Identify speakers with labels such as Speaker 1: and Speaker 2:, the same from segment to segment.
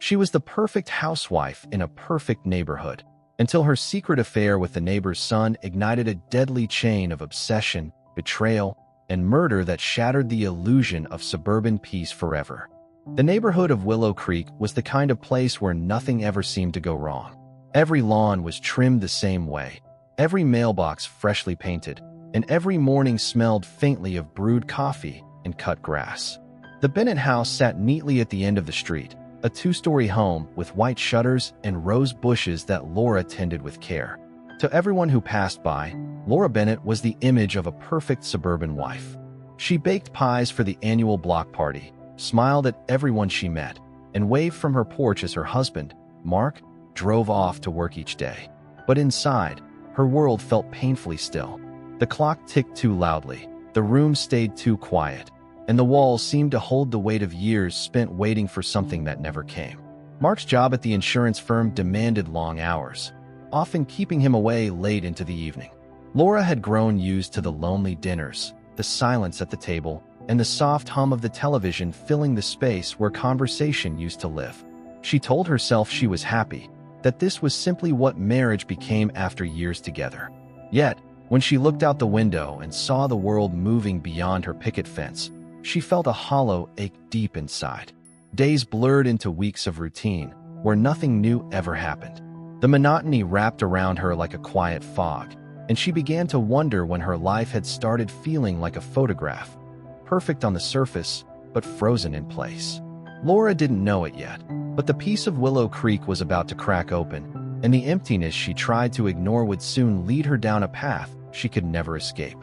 Speaker 1: She was the perfect housewife in a perfect neighborhood, until her secret affair with the neighbor's son ignited a deadly chain of obsession, betrayal, and murder that shattered the illusion of suburban peace forever. The neighborhood of Willow Creek was the kind of place where nothing ever seemed to go wrong. Every lawn was trimmed the same way, every mailbox freshly painted, and every morning smelled faintly of brewed coffee and cut grass. The Bennett house sat neatly at the end of the street, a two-story home with white shutters and rose bushes that Laura tended with care. To everyone who passed by, Laura Bennett was the image of a perfect suburban wife. She baked pies for the annual block party, smiled at everyone she met, and waved from her porch as her husband, Mark, drove off to work each day. But inside, her world felt painfully still. The clock ticked too loudly, the room stayed too quiet, and the walls seemed to hold the weight of years spent waiting for something that never came. Mark's job at the insurance firm demanded long hours, often keeping him away late into the evening. Laura had grown used to the lonely dinners, the silence at the table, and the soft hum of the television filling the space where conversation used to live. She told herself she was happy, that this was simply what marriage became after years together. Yet, when she looked out the window and saw the world moving beyond her picket fence, she felt a hollow ache deep inside. Days blurred into weeks of routine, where nothing new ever happened. The monotony wrapped around her like a quiet fog, and she began to wonder when her life had started feeling like a photograph, perfect on the surface, but frozen in place. Laura didn't know it yet, but the peace of Willow Creek was about to crack open, and the emptiness she tried to ignore would soon lead her down a path she could never escape.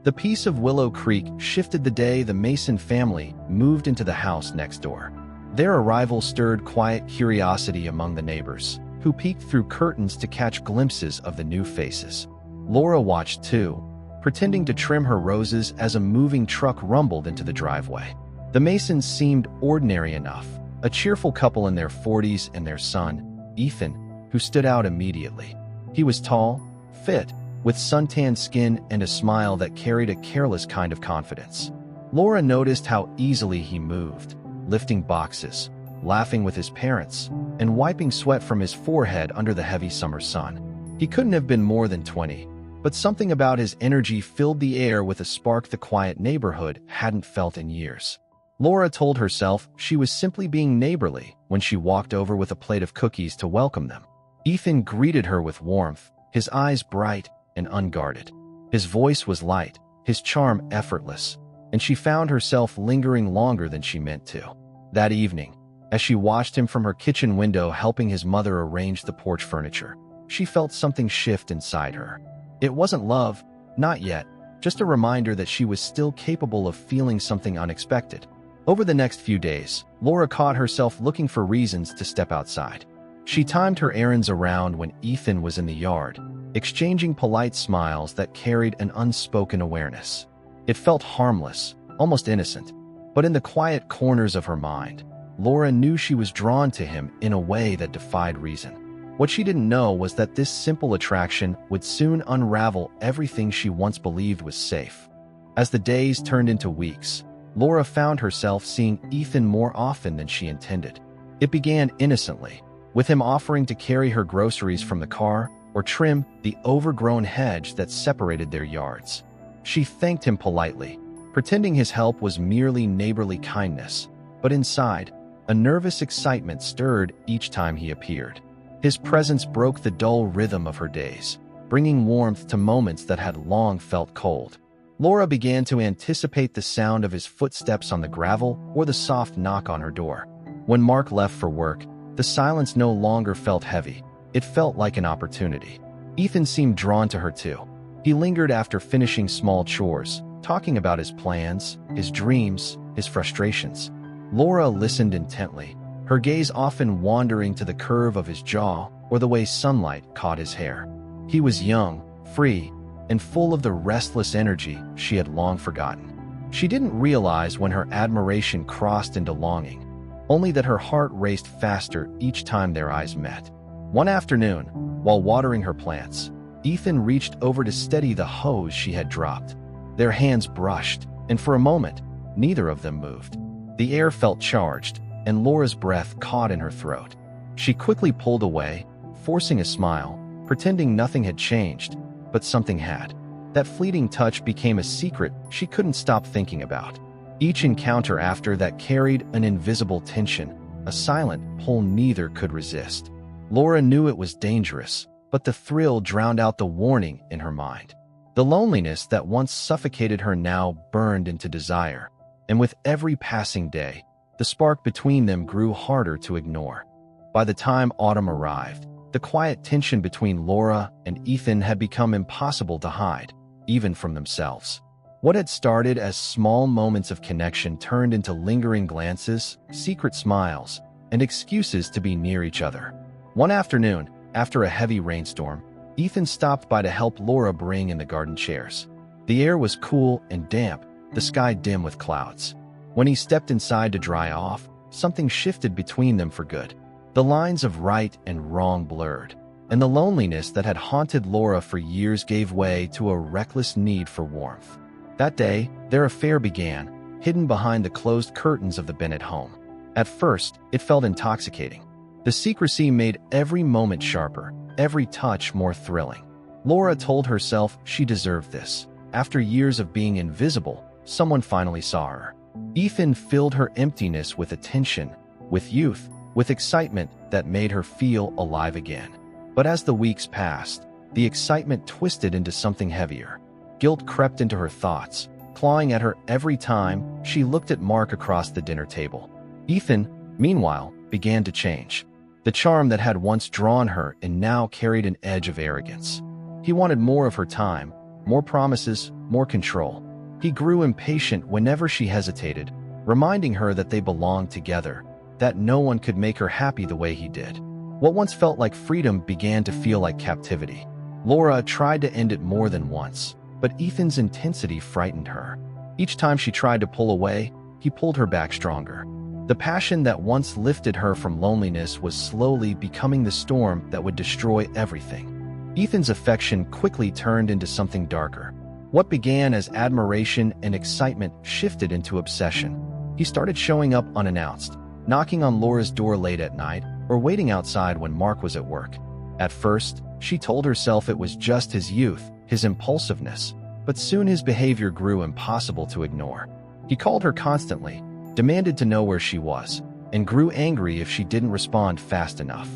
Speaker 1: The peace of Willow Creek shifted the day the Mason family moved into the house next door. Their arrival stirred quiet curiosity among the neighbors, who peeked through curtains to catch glimpses of the new faces. Laura watched too, pretending to trim her roses as a moving truck rumbled into the driveway. The Masons seemed ordinary enough, a cheerful couple in their 40s and their son, Ethan, who stood out immediately. He was tall, fit, with suntanned skin and a smile that carried a careless kind of confidence. Laura noticed how easily he moved, lifting boxes, laughing with his parents, and wiping sweat from his forehead under the heavy summer sun. He couldn't have been more than 20, but something about his energy filled the air with a spark the quiet neighborhood hadn't felt in years. Laura told herself she was simply being neighborly when she walked over with a plate of cookies to welcome them. Ethan greeted her with warmth, his eyes bright and unguarded. His voice was light, his charm effortless, and she found herself lingering longer than she meant to. That evening, as she watched him from her kitchen window helping his mother arrange the porch furniture, she felt something shift inside her. It wasn't love, not yet, just a reminder that she was still capable of feeling something unexpected. Over the next few days, Laura caught herself looking for reasons to step outside. She timed her errands around when Ethan was in the yard, exchanging polite smiles that carried an unspoken awareness. It felt harmless, almost innocent, but in the quiet corners of her mind, Laura knew she was drawn to him in a way that defied reason. What she didn't know was that this simple attraction would soon unravel everything she once believed was safe. As the days turned into weeks, Laura found herself seeing Ethan more often than she intended. It began innocently, with him offering to carry her groceries from the car or trim the overgrown hedge that separated their yards. She thanked him politely, pretending his help was merely neighborly kindness, but inside, a nervous excitement stirred each time he appeared. His presence broke the dull rhythm of her days, bringing warmth to moments that had long felt cold. Laura began to anticipate the sound of his footsteps on the gravel or the soft knock on her door. When Mark left for work, the silence no longer felt heavy. It felt like an opportunity. Ethan seemed drawn to her too. He lingered after finishing small chores, talking about his plans, his dreams, his frustrations. Laura listened intently, her gaze often wandering to the curve of his jaw or the way sunlight caught his hair. He was young, free, and full of the restless energy she had long forgotten. She didn't realize when her admiration crossed into longing, only that her heart raced faster each time their eyes met. One afternoon, while watering her plants, Ethan reached over to steady the hose she had dropped. Their hands brushed, and for a moment, neither of them moved. The air felt charged, and Laura's breath caught in her throat. She quickly pulled away, forcing a smile, pretending nothing had changed, but something had. That fleeting touch became a secret she couldn't stop thinking about. Each encounter after that carried an invisible tension, a silent pull neither could resist. Laura knew it was dangerous, but the thrill drowned out the warning in her mind. The loneliness that once suffocated her now burned into desire, and with every passing day, the spark between them grew harder to ignore. By the time autumn arrived, the quiet tension between Laura and Ethan had become impossible to hide, even from themselves. What had started as small moments of connection turned into lingering glances, secret smiles, and excuses to be near each other. One afternoon, after a heavy rainstorm, Ethan stopped by to help Laura bring in the garden chairs. The air was cool and damp, the sky dim with clouds. When he stepped inside to dry off, something shifted between them for good. The lines of right and wrong blurred, and the loneliness that had haunted Laura for years gave way to a reckless need for warmth. That day, their affair began, hidden behind the closed curtains of the Bennett home. At first, it felt intoxicating. The secrecy made every moment sharper, every touch more thrilling. Laura told herself she deserved this. After years of being invisible, someone finally saw her. Ethan filled her emptiness with attention, with youth, with excitement that made her feel alive again. But as the weeks passed, the excitement twisted into something heavier. Guilt crept into her thoughts, clawing at her every time she looked at Mark across the dinner table. Ethan, meanwhile, began to change. The charm that had once drawn her and now carried an edge of arrogance. He wanted more of her time, more promises, more control. He grew impatient whenever she hesitated, reminding her that they belonged together, that no one could make her happy the way he did. What once felt like freedom began to feel like captivity. Laura tried to end it more than once, but Ethan's intensity frightened her. Each time she tried to pull away, he pulled her back stronger. The passion that once lifted her from loneliness was slowly becoming the storm that would destroy everything. Ethan's affection quickly turned into something darker. What began as admiration and excitement shifted into obsession. He started showing up unannounced, knocking on Laura's door late at night or waiting outside when Mark was at work. At first, she told herself it was just his youth, his impulsiveness, but soon his behavior grew impossible to ignore. He called her constantly, demanded to know where she was, and grew angry if she didn't respond fast enough.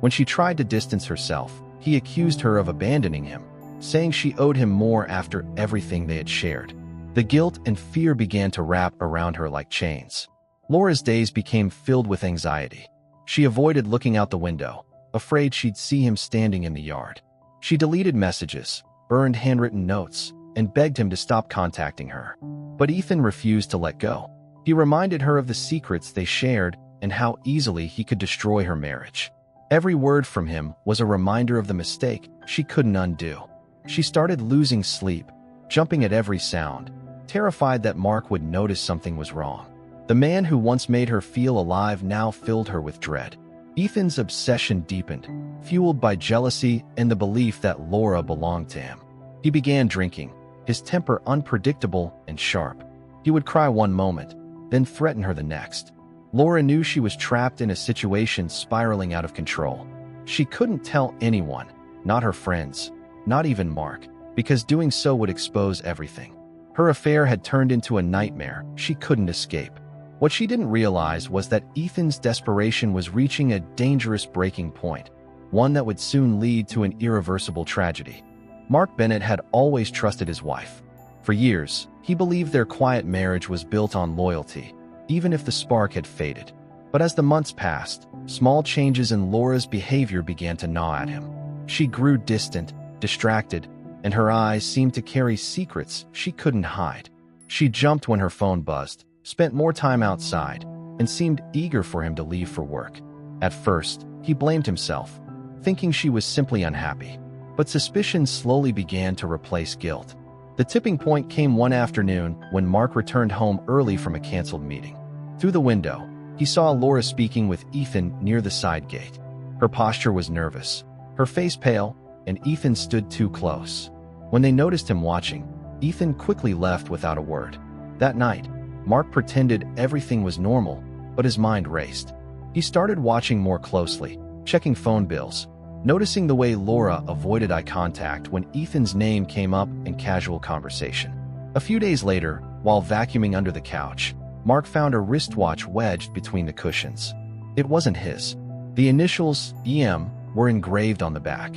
Speaker 1: When she tried to distance herself, he accused her of abandoning him, saying she owed him more after everything they had shared. The guilt and fear began to wrap around her like chains. Laura's days became filled with anxiety. She avoided looking out the window, afraid she'd see him standing in the yard. She deleted messages, burned handwritten notes, and begged him to stop contacting her. But Ethan refused to let go. He reminded her of the secrets they shared and how easily he could destroy her marriage. Every word from him was a reminder of the mistake she couldn't undo. She started losing sleep, jumping at every sound, terrified that Mark would notice something was wrong. The man who once made her feel alive now filled her with dread. Ethan's obsession deepened, fueled by jealousy and the belief that Laura belonged to him. He began drinking, his temper unpredictable and sharp. He would cry one moment, then threaten her the next. Laura knew she was trapped in a situation spiraling out of control. She couldn't tell anyone, not her friends, not even Mark, because doing so would expose everything. Her affair had turned into a nightmare she couldn't escape. What she didn't realize was that Ethan's desperation was reaching a dangerous breaking point, one that would soon lead to an irreversible tragedy. Mark Bennett had always trusted his wife. For years, he believed their quiet marriage was built on loyalty, even if the spark had faded. But as the months passed, small changes in Laura's behavior began to gnaw at him. She grew distant, distracted, and her eyes seemed to carry secrets she couldn't hide. She jumped when her phone buzzed, spent more time outside, and seemed eager for him to leave for work. At first, he blamed himself, thinking she was simply unhappy. But suspicion slowly began to replace guilt. The tipping point came one afternoon when Mark returned home early from a canceled meeting. Through the window, he saw Laura speaking with Ethan near the side gate. Her posture was nervous, her face pale, and Ethan stood too close. When they noticed him watching, Ethan quickly left without a word. That night, Mark pretended everything was normal, but his mind raced. He started watching more closely, checking phone bills, noticing the way Laura avoided eye contact when Ethan's name came up in casual conversation. A few days later, while vacuuming under the couch, Mark found a wristwatch wedged between the cushions. It wasn't his. The initials EM were engraved on the back.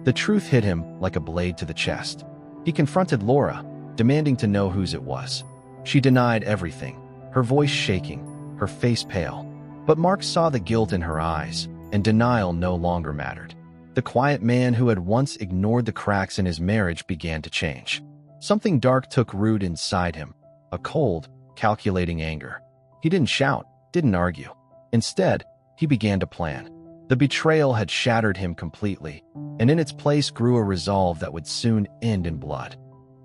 Speaker 1: The truth hit him like a blade to the chest. He confronted Laura, demanding to know whose it was. She denied everything, her voice shaking, her face pale. But Mark saw the guilt in her eyes, and denial no longer mattered. The quiet man who had once ignored the cracks in his marriage began to change. Something dark took root inside him, a cold, calculating anger. He didn't shout, didn't argue. Instead, he began to plan. The betrayal had shattered him completely, and in its place grew a resolve that would soon end in blood.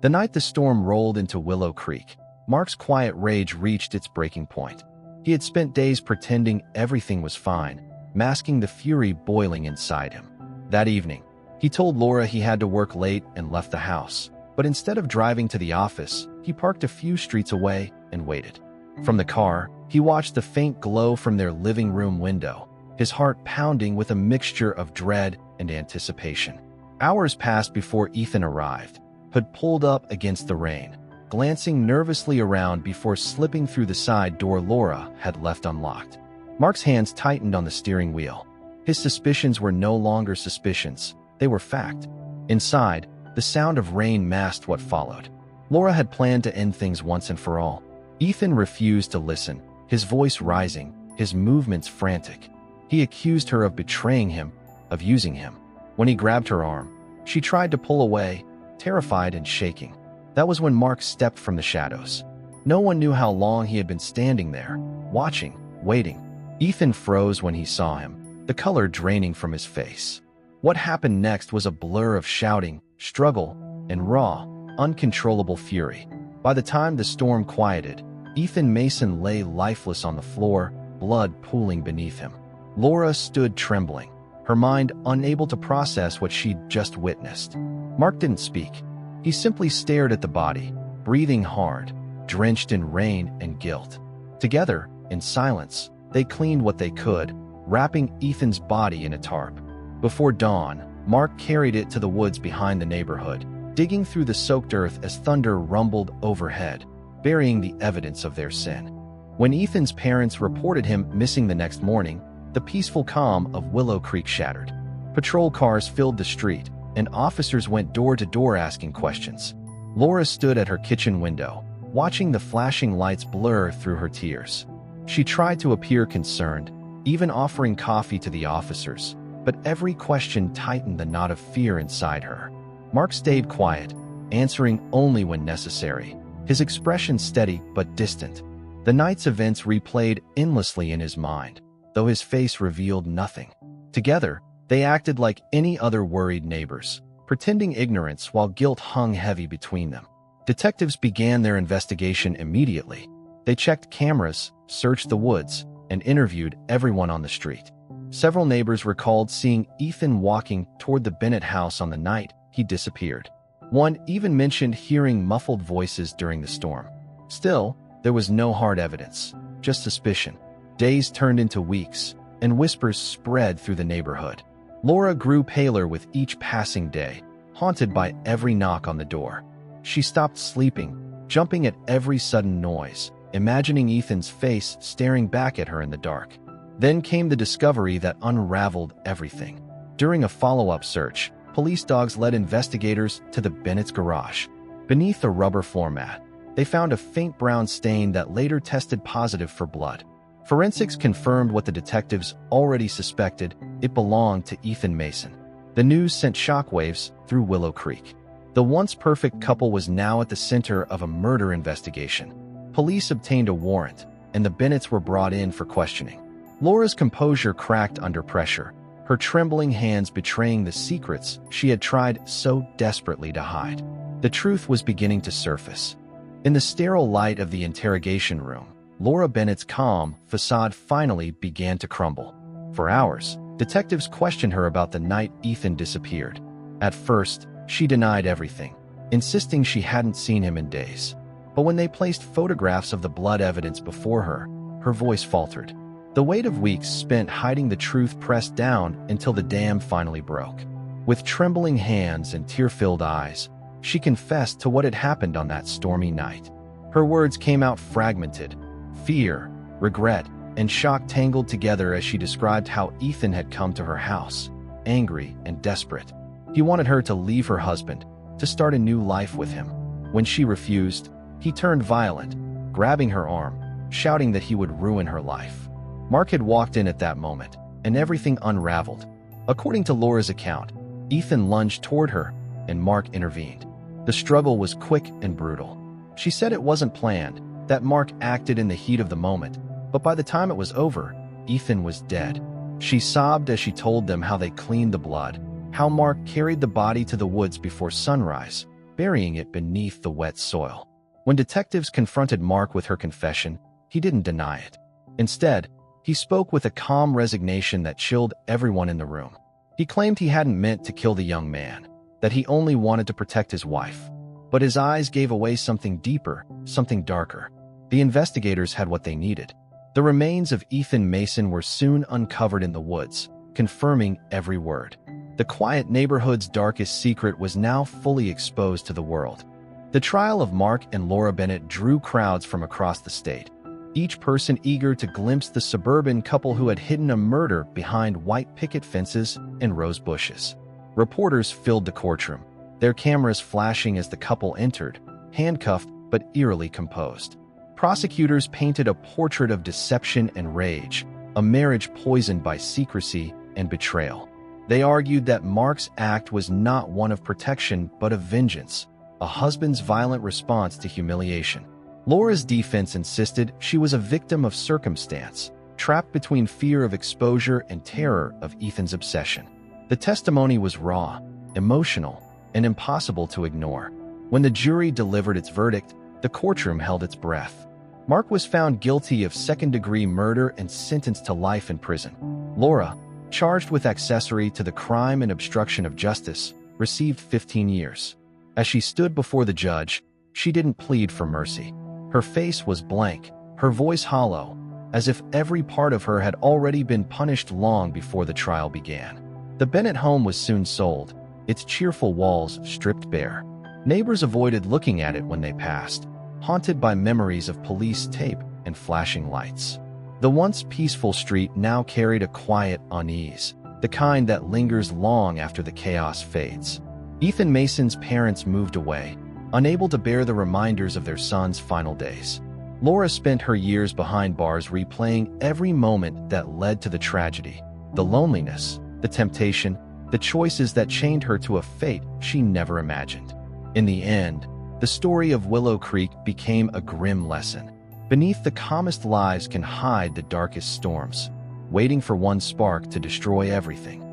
Speaker 1: The night the storm rolled into Willow Creek, Mark's quiet rage reached its breaking point. He had spent days pretending everything was fine, masking the fury boiling inside him. That evening, he told Laura he had to work late and left the house. But instead of driving to the office, he parked a few streets away and waited. From the car, he watched the faint glow from their living room window, his heart pounding with a mixture of dread and anticipation. Hours passed before Ethan arrived, had pulled up against the rain, glancing nervously around before slipping through the side door Laura had left unlocked. Mark's hands tightened on the steering wheel. His suspicions were no longer suspicions, they were fact. Inside, the sound of rain masked what followed. Laura had planned to end things once and for all. Ethan refused to listen, his voice rising, his movements frantic. He accused her of betraying him, of using him. When he grabbed her arm, she tried to pull away, terrified and shaking. That was when Mark stepped from the shadows. No one knew how long he had been standing there, watching, waiting. Ethan froze when he saw him, the color draining from his face. What happened next was a blur of shouting, struggle, and raw, uncontrollable fury. By the time the storm quieted, Ethan Mason lay lifeless on the floor, blood pooling beneath him. Laura stood trembling, her mind unable to process what she'd just witnessed. Mark didn't speak. He simply stared at the body, breathing hard, drenched in rain and guilt. Together, in silence, they cleaned what they could, wrapping Ethan's body in a tarp. Before dawn, Mark carried it to the woods behind the neighborhood, digging through the soaked earth as thunder rumbled overhead, burying the evidence of their sin. When Ethan's parents reported him missing the next morning, the peaceful calm of Willow Creek shattered. Patrol cars filled the street, and officers went door to door asking questions. Laura stood at her kitchen window, watching the flashing lights blur through her tears. She tried to appear concerned, even offering coffee to the officers, but every question tightened the knot of fear inside her. Mark stayed quiet, answering only when necessary, his expression steady but distant. The night's events replayed endlessly in his mind, though his face revealed nothing. Together, they acted like any other worried neighbors, pretending ignorance while guilt hung heavy between them. Detectives began their investigation immediately. They checked cameras, searched the woods, and interviewed everyone on the street. Several neighbors recalled seeing Ethan walking toward the Bennett house on the night he disappeared. One even mentioned hearing muffled voices during the storm. Still, there was no hard evidence, just suspicion. Days turned into weeks, and whispers spread through the neighborhood. Laura grew paler with each passing day, haunted by every knock on the door. She stopped sleeping, jumping at every sudden noise, imagining Ethan's face staring back at her in the dark. Then came the discovery that unraveled everything. During a follow-up search, police dogs led investigators to the Bennett's garage. Beneath a rubber floor mat, they found a faint brown stain that later tested positive for blood. Forensics confirmed what the detectives already suspected: it belonged to Ethan Mason. The news sent shockwaves through Willow Creek. The once perfect couple was now at the center of a murder investigation. Police obtained a warrant, and the Bennetts were brought in for questioning. Laura's composure cracked under pressure, her trembling hands betraying the secrets she had tried so desperately to hide. The truth was beginning to surface. In the sterile light of the interrogation room, Laura Bennett's calm facade finally began to crumble. For hours, detectives questioned her about the night Ethan disappeared. At first, she denied everything, insisting she hadn't seen him in days. But when they placed photographs of the blood evidence before her, her voice faltered. The weight of weeks spent hiding the truth pressed down until the dam finally broke. With trembling hands and tear-filled eyes, she confessed to what had happened on that stormy night. Her words came out fragmented, fear, regret, and shock tangled together as she described how Ethan had come to her house, angry and desperate. He wanted her to leave her husband, to start a new life with him. When she refused, he turned violent, grabbing her arm, shouting that he would ruin her life. Mark had walked in at that moment, and everything unraveled. According to Laura's account, Ethan lunged toward her, and Mark intervened. The struggle was quick and brutal. She said it wasn't planned, that Mark acted in the heat of the moment, but by the time it was over, Ethan was dead. She sobbed as she told them how they cleaned the blood, how Mark carried the body to the woods before sunrise, burying it beneath the wet soil. When detectives confronted Mark with her confession, he didn't deny it. Instead, he spoke with a calm resignation that chilled everyone in the room. He claimed he hadn't meant to kill the young man, that he only wanted to protect his wife. But his eyes gave away something deeper, something darker. The investigators had what they needed. The remains of Ethan Mason were soon uncovered in the woods, confirming every word. The quiet neighborhood's darkest secret was now fully exposed to the world. The trial of Mark and Laura Bennett drew crowds from across the state, each person eager to glimpse the suburban couple who had hidden a murder behind white picket fences and rose bushes. Reporters filled the courtroom, their cameras flashing as the couple entered, handcuffed but eerily composed. Prosecutors painted a portrait of deception and rage, a marriage poisoned by secrecy and betrayal. They argued that Mark's act was not one of protection but of vengeance, a husband's violent response to humiliation. Laura's defense insisted she was a victim of circumstance, trapped between fear of exposure and terror of Ethan's obsession. The testimony was raw, emotional, and impossible to ignore. When the jury delivered its verdict, the courtroom held its breath. Mark was found guilty of second-degree murder and sentenced to life in prison. Laura, charged with accessory to the crime and obstruction of justice, received 15 years. As she stood before the judge, she didn't plead for mercy. Her face was blank, her voice hollow, as if every part of her had already been punished long before the trial began. The Bennett home was soon sold, its cheerful walls stripped bare. Neighbors avoided looking at it when they passed, haunted by memories of police tape and flashing lights. The once peaceful street now carried a quiet unease, the kind that lingers long after the chaos fades. Ethan Mason's parents moved away, unable to bear the reminders of their son's final days. Laura spent her years behind bars replaying every moment that led to the tragedy, the loneliness, the temptation, the choices that chained her to a fate she never imagined. In the end, the story of Willow Creek became a grim lesson. Beneath the calmest lives can hide the darkest storms, waiting for one spark to destroy everything.